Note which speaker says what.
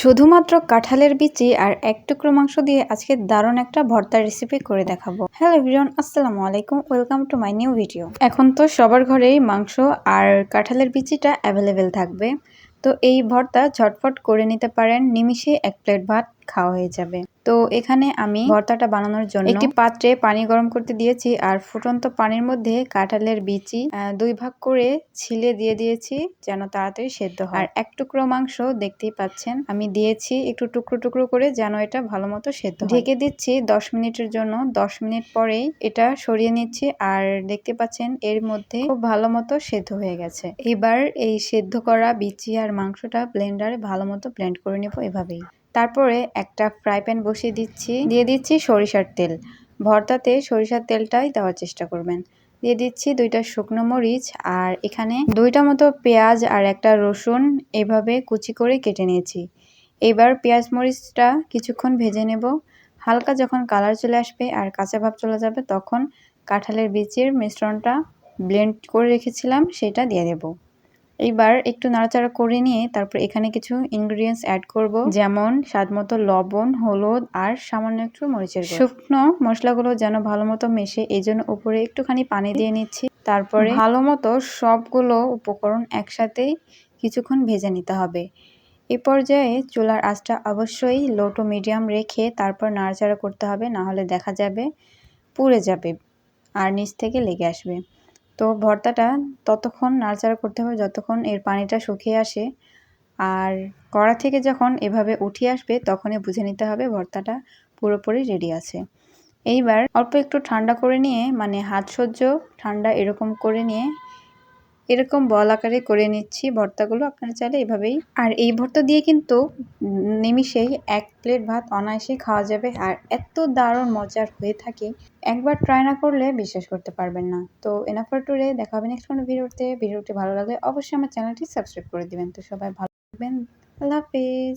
Speaker 1: শুধুমাত্র কাঁঠালের বিচি আর এক টুকরো মাংস দিয়ে আজকে দারুণ একটা ভর্তার রেসিপি করে দেখাবো। হ্যালো এভরিওয়ান, আসসালামু আলাইকুম, welcome to my new video. এখন তো সবার ঘরেই মাংস আর কাঁঠালের বিচিটা অ্যাভেলেবেল থাকবে, তো এই ভর্তা ঝটফট করে নিতে পারেন, নিমিষে এক প্লেট ভাত খাওয়া হয়ে যাবে। তো এখানে আমি ভর্তাটা বানানোর জন্য একটি পাত্রে পানি গরম করতে দিয়েছি আর ফুটন্ত পানির মধ্যে কাঁঠালের বিচি 2 ভাগ করে ছিলে দিয়ে দিয়েছি যেন তাড়াতাড়ি সেদ্ধ হয়। আর এক টুকরো মাংস দেখতেই পাচ্ছেন আমি দিয়েছি একটু টুকরো টুকরো করে যেন এটা ভালো মতো সেদ্ধ হয়। ঢেকে দিচ্ছি 10 মিনিটের জন্য। 10 মিনিট পরেই এটা সরিয়ে নিচ্ছি আর দেখতে পাচ্ছেন এর মধ্যে খুব ভালো মতো সেদ্ধ হয়ে গেছে। এবার এই সেদ্ধ করা বিচি আর মাংসটা ব্লেন্ডারে ভালো মতো ব্লেন্ড করে নেব এভাবেই। তারপরে একটা ফ্রাই প্যান বসিয়ে দিয়ে দিচ্ছি সরিষার তেল। ভর্তাতে সরিষার তেলটাই দেওয়ার চেষ্টা করবেন। দিয়ে দিচ্ছি 2টা শুকনো মরিচ আর এখানে 2টা মতো পেঁয়াজ আর একটা রসুন এভাবে কুচি করে কেটে নিয়েছি। এবার পেঁয়াজ মরিচটা কিছুক্ষণ ভেজে নেব। হালকা যখন কালার চলে আসবে আর কাঁচা ভাব চলে যাবে তখন কাঁঠালের বিচির মিশ্রণটা ব্লেন্ড করে রেখেছিলাম সেটা দিয়ে দেব। এইবার একটু নাড়াচাড়া করে নিয়ে তারপর এখানে কিছু ইনগ্রিডিয়েন্টস অ্যাড করব, যেমন স্বাদমতো লবণ, হলুদ আর সামান্য একটু মরিচের গুঁড়ো। শুকনো মশলাগুলো যেন ভালো মতো মেশে এই জন্য উপরে একটুখানি পানি দিয়ে নিচ্ছি। তারপরে ভালো মতো সবগুলো উপকরণ একসাথেই কিছুক্ষণ ভেজে নিতে হবে। এই পর্যায়ে চুলার আঁচটা অবশ্যই লো টু মিডিয়াম রেখে তারপর নাড়াচাড়া করতে হবে, না হলে দেখা যাবে পুড়ে যাবে আর নিচ থেকে লেগে আসবে। তো ভর্তাটা ততক্ষণ নাড়াচাড়া করতে হবে যতক্ষণ এর পানিটা শুকিয়ে আসে, আর কড়া থেকে যখন এভাবে উঠিয়ে আসবে তখনই বুঝে নিতে হবে ভর্তাটা পুরোপুরি রেডি আছে। এইবার অল্প একটু ঠান্ডা করে নিয়ে, মানে হাত সহ্য ঠান্ডা এরকম করে নিয়ে এরকম বল আকারে করে নিচ্ছি ভর্তাগুলো। আপনারা চাইলে এভাবেই। আর এই ভর্তা দিয়ে কিন্তু নিমিষেই এক প্লেট ভাত অনায়াসে খাওয়া যাবে আর এত দারুণ মজার হয়ে থাকে, একবার ট্রাই না করলে বিশ্বাস করতে পারবেন না। তো এনাফ ফর টুডে, দেখা হবে নেক্সট কোনো ভিডিওতে। ভিডিওটি ভালো লাগলে অবশ্যই আমার চ্যানেলটি সাবস্ক্রাইব করে দিবেন। তো সবাই ভালো থাকবেন, আল্লাহ হাফেজ।